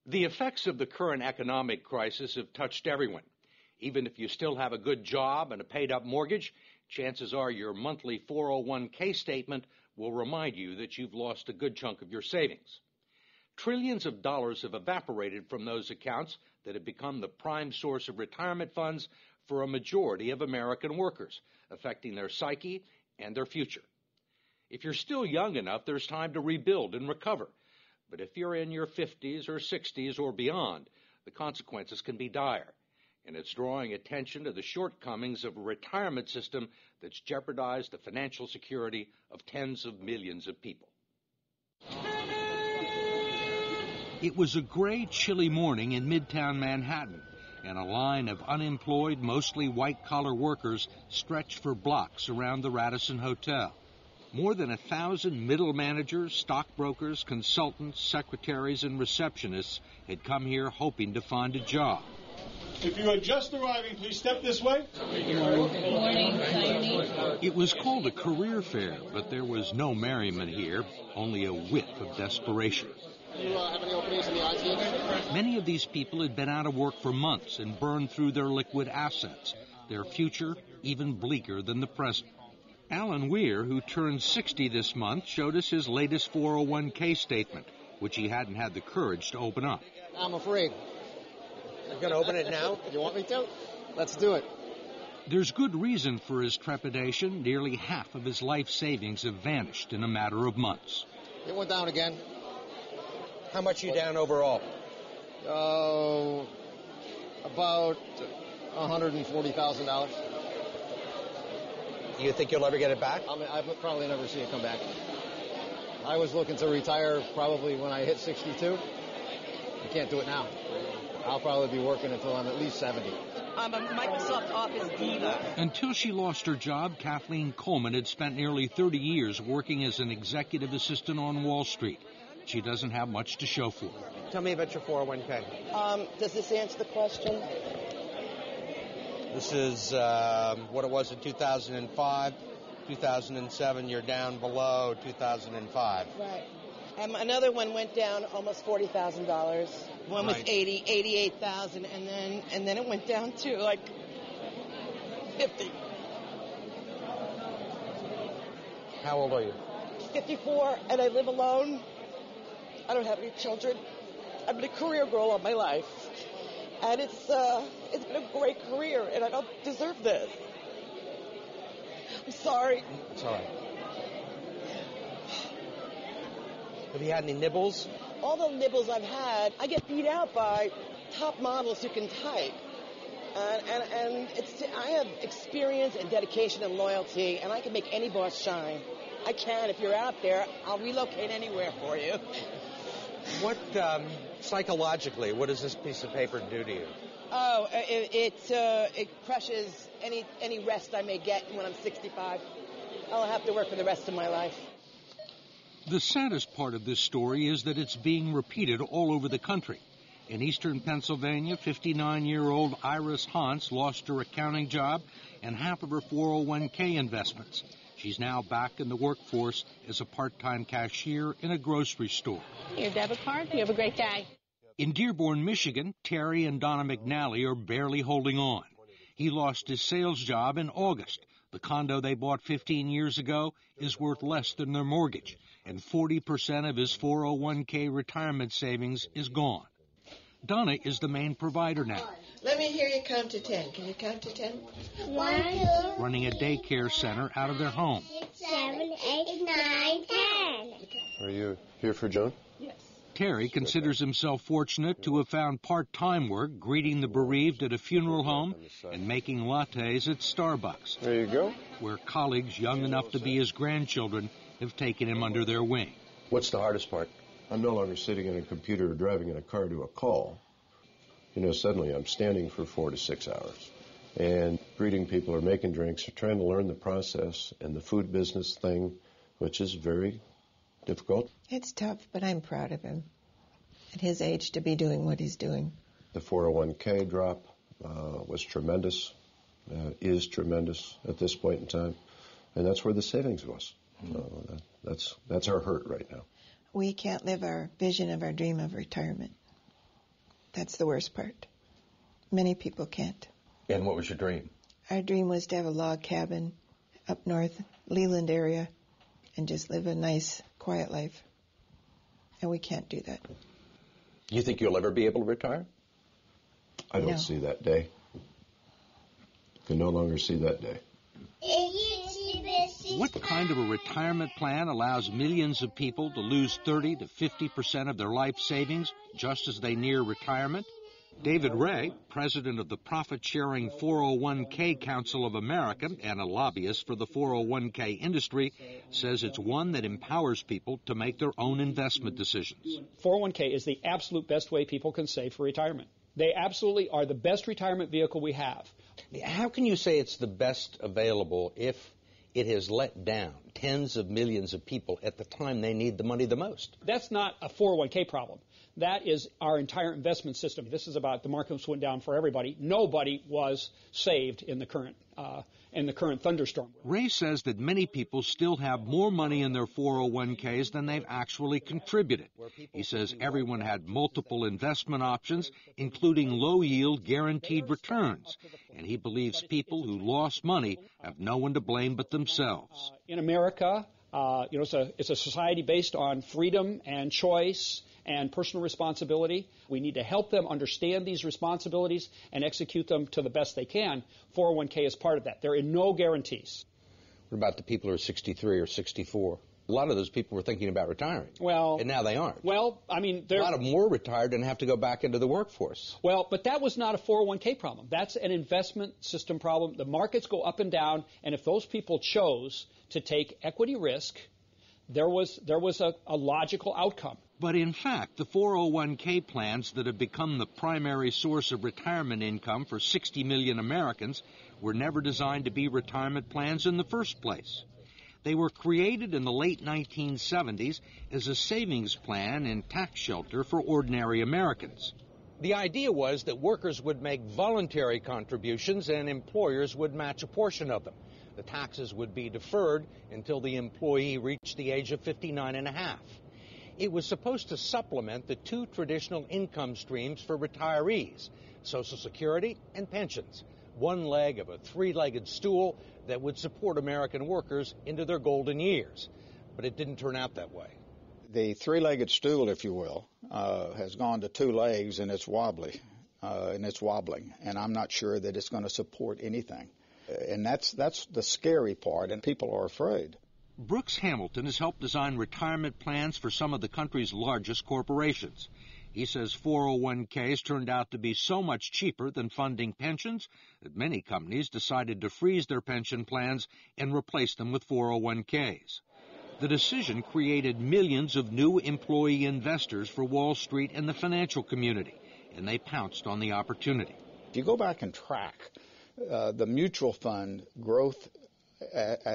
The effects of the current economic crisis have touched everyone. Even if you still have a good job and a paid-up mortgage, chances are your monthly 401k statement will remind you that you've lost a good chunk of your savings. Trillions of dollars have evaporated from those accounts that have become the prime source of retirement funds for a majority of American workers, affecting their psyche and their future. If you're still young enough, there's time to rebuild and recover. But if you're in your 50s or 60s or beyond, the consequences can be dire. And it's drawing attention to the shortcomings of a retirement system that's jeopardized the financial security of tens of millions of people. It was a gray, chilly morning in Midtown Manhattan, and a line of unemployed, mostly white-collar workers stretched for blocks around the Radisson Hotel. More than 1,000 middle managers, stockbrokers, consultants, secretaries, and receptionists had come here hoping to find a job. If you are just arriving, please step this way. Good morning. It was called a career fair, but there was no merriment here, only a whiff of desperation. Do you have any openings in the IT industry? Many of these people had been out of work for months and burned through their liquid assets, their future even bleaker than the present. Alan Weir, who turned 60 this month, showed us his latest 401k statement, which he hadn't had the courage to open up. I'm afraid. You're going to open it now? You want me to? Let's do it. There's good reason for his trepidation. Nearly half of his life savings have vanished in a matter of months. It went down again. How much are you down overall? About $140,000. Do you think you'll ever get it back? I'll probably never see it come back. I was looking to retire probably when I hit 62. I can't do it now. I'll probably be working until I'm at least 70. I'm a Microsoft Office diva. Until she lost her job, Kathleen Coleman had spent nearly 30 years working as an executive assistant on Wall Street. She doesn't have much to show for it. Tell me about your 401k. Does this answer the question? This is what it was in 2005. 2007, you're down below 2005. Right. Another one went down almost $40,000. One was 88,000, and then it went down to like 50. How old are you? 54, and I live alone. I don't have any children. I've been a career girl all my life, and it's been a great career, and I don't deserve this. I'm sorry. It's all right. Have you had any nibbles? All the nibbles I've had, I get beat out by top models who can type. And I have experience and dedication and loyalty, and I can make any boss shine. I can. If you're out there, I'll relocate anywhere for you. What, psychologically, what does this piece of paper do to you? Oh, it crushes any rest I may get when I'm 65. I'll have to work for the rest of my life. The saddest part of this story is that it's being repeated all over the country. In eastern Pennsylvania, 59-year-old Iris Hans lost her accounting job and half of her 401k investments. She's now back in the workforce as a part-time cashier in a grocery store. Your debit card? You have a great day. In Dearborn, Michigan, Terry and Donna McNally are barely holding on. He lost his sales job in August. The condo they bought 15 years ago is worth less than their mortgage, and 40% of his 401k retirement savings is gone. Donna is the main provider now. Let me hear you count to 10. Can you count to 10? 1, 2, running a daycare center out of their home. 6, 7, 8, 9, 10. Are you here for Joan? Yes. Terry considers himself fortunate to have found part-time work greeting the bereaved at a funeral home and making lattes at Starbucks. There you go. Where colleagues young enough to be his grandchildren have taken him under their wing. What's the hardest part? I'm no longer sitting in a computer or driving in a car to a call. You know, suddenly I'm standing for 4 to 6 hours and greeting people or making drinks or trying to learn the process and the food business thing, which is very difficult. It's tough, but I'm proud of him. At his age, to be doing what he's doing. The 401k drop was tremendous, is tremendous at this point in time, and that's where the savings was. That's our hurt right now. We can't live our vision of our dream of retirement. That's the worst part. Many people can't. And what was your dream? Our dream was to have a log cabin up north, Leland area, and just live a nice, quiet life. And we can't do that. You think you'll ever be able to retire? I don't No. see that day. Can no longer see that day. What kind of a retirement plan allows millions of people to lose 30 to 50% of their life savings just as they near retirement? David Ray, president of the profit-sharing 401k Council of America and a lobbyist for the 401k industry, says it's one that empowers people to make their own investment decisions. 401k is the absolute best way people can save for retirement. They absolutely are the best retirement vehicle we have. How can you say it's the best available if it has let down tens of millions of people at the time they need the money the most? That's not a 401k problem. That is our entire investment system. This is about the markets went down for everybody. Nobody was saved in the current thunderstorm. Ray says that many people still have more money in their 401ks than they've actually contributed. He says everyone had multiple investment options, including low-yield guaranteed returns. And he believes people who lost money have no one to blame but themselves. In America, it's a society based on freedom and choice and personal responsibility. We need to help them understand these responsibilities and execute them to the best they can. 401k is part of that. There are no guarantees. What about the people who are 63 or 64? A lot of those people were thinking about retiring. Well, and now they aren't. Well, I mean, a lot of them were retired and have to go back into the workforce. Well, but that was not a 401k problem. That's an investment system problem. The markets go up and down, and if those people chose to take equity risk, there was a logical outcome. But in fact, the 401k plans that have become the primary source of retirement income for 60 million Americans were never designed to be retirement plans in the first place. They were created in the late 1970s as a savings plan and tax shelter for ordinary Americans. The idea was that workers would make voluntary contributions and employers would match a portion of them. The taxes would be deferred until the employee reached the age of 59 and a half. It was supposed to supplement the two traditional income streams for retirees, Social Security and pensions, one leg of a three-legged stool that would support American workers into their golden years. But it didn't turn out that way. The three-legged stool, if you will, has gone to two legs, and it's wobbly, and it's wobbling, and I'm not sure that it's going to support anything. And that's the scary part, and people are afraid. Brooks Hamilton has helped design retirement plans for some of the country's largest corporations. He says 401ks turned out to be so much cheaper than funding pensions that many companies decided to freeze their pension plans and replace them with 401ks. The decision created millions of new employee investors for Wall Street and the financial community, and they pounced on the opportunity. If you go back and track the mutual fund growth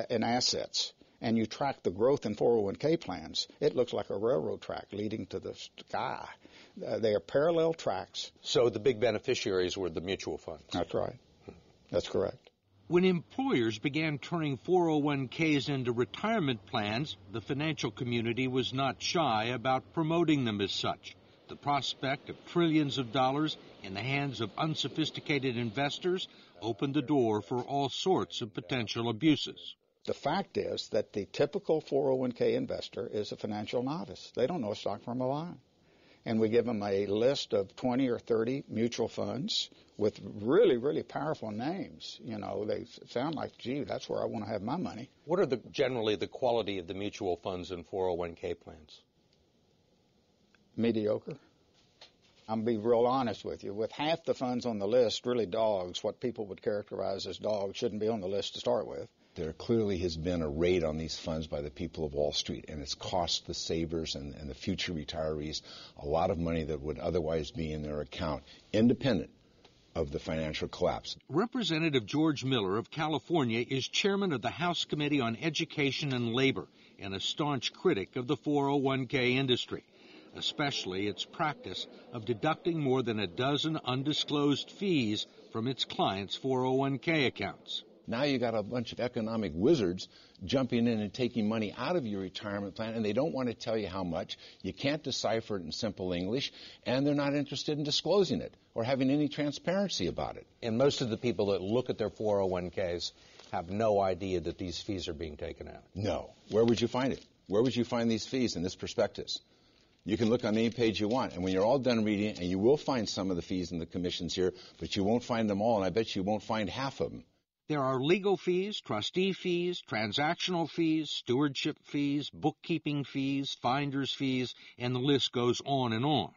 in assets, and you track the growth in 401k plans, it looks like a railroad track leading to the sky. They are parallel tracks. So the big beneficiaries were the mutual funds. That's right. That's correct. When employers began turning 401ks into retirement plans, the financial community was not shy about promoting them as such. The prospect of trillions of dollars in the hands of unsophisticated investors opened the door for all sorts of potential abuses. The fact is that the typical 401k investor is a financial novice. They don't know a stock from a line. And we give them a list of 20 or 30 mutual funds with really, really powerful names. You know, they sound like, gee, that's where I want to have my money. What are generally the quality of the mutual funds and 401k plans? Mediocre. I'm going to be real honest with you. With half the funds on the list, really dogs, what people would characterize as dogs, shouldn't be on the list to start with. There clearly has been a raid on these funds by the people of Wall Street, and it's cost the savers and the future retirees a lot of money that would otherwise be in their account, independent of the financial collapse. Representative George Miller of California is chairman of the House Committee on Education and Labor and a staunch critic of the 401k industry, especially its practice of deducting more than a dozen undisclosed fees from its clients' 401k accounts. Now you got a bunch of economic wizards jumping in and taking money out of your retirement plan, and they don't want to tell you how much. You can't decipher it in simple English, and they're not interested in disclosing it or having any transparency about it. And most of the people that look at their 401ks have no idea that these fees are being taken out. No. Where would you find it? Where would you find these fees in this prospectus? You can look on any page you want, and when you're all done reading it, and you will find some of the fees and the commissions here, but you won't find them all, and I bet you won't find half of them. There are legal fees, trustee fees, transactional fees, stewardship fees, bookkeeping fees, finder's fees, and the list goes on and on.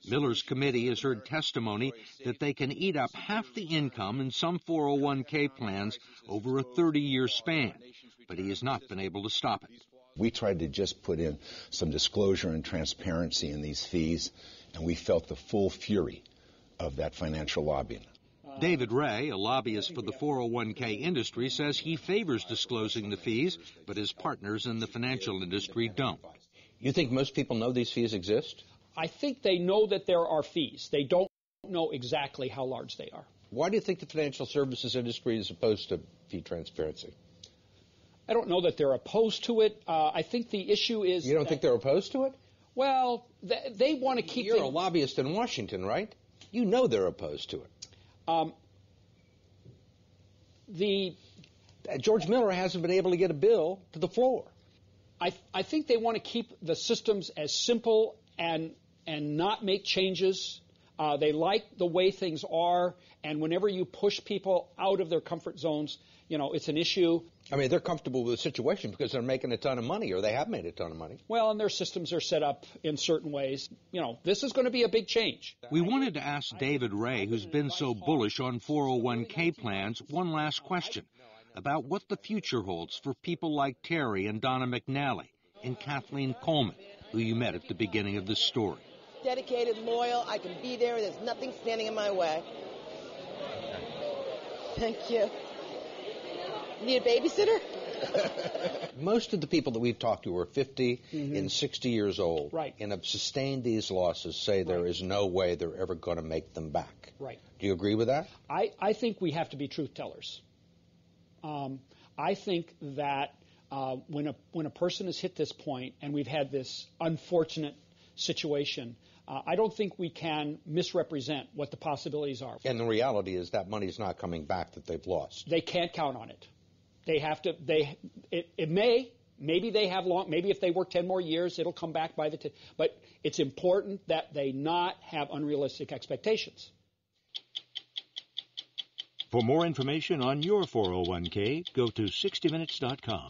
Miller's committee has heard testimony that they can eat up half the income in some 401k plans over a 30-year span, but he has not been able to stop it. We tried to just put in some disclosure and transparency in these fees, and we felt the full fury of that financial lobbying. David Ray, a lobbyist for the 401k industry, says he favors disclosing the fees, but his partners in the financial industry don't. You think most people know these fees exist? I think they know that there are fees. They don't know exactly how large they are. Why do you think the financial services industry is opposed to fee transparency? I don't know that they're opposed to it. I think the issue is... You don't think they're opposed to it? Well, they want to keep... You're a lobbyist in Washington, right? You know they're opposed to it. George Miller hasn't been able to get a bill to the floor. I think they want to keep the systems as simple and not make changes. They like the way things are, and whenever you push people out of their comfort zones, it's an issue. I mean, they're comfortable with the situation because they're making a ton of money, or they have made a ton of money. Well, and their systems are set up in certain ways. This is going to be a big change. We wanted to ask David Ray, who's been so bullish on 401k plans, one last question about what the future holds for people like Terry and Donna McNally and Kathleen Coleman, who you met at the beginning of this story. Dedicated, loyal, I can be there. There's nothing standing in my way. Thank you. Need a babysitter? Most of the people that we've talked to are 50 and 60 years old, right, and have sustained these losses, say there is no way they're ever going to make them back. Right. Do you agree with that? I think we have to be truth tellers. I think that when a person has hit this point and we've had this unfortunate situation, I don't think we can misrepresent what the possibilities are. And the reality is that money's not coming back that they've lost. They can't count on it. They have to. Maybe they have long. Maybe if they work 10 more years, it'll come back by the. But it's important that they not have unrealistic expectations. For more information on your 401k, go to 60minutes.com.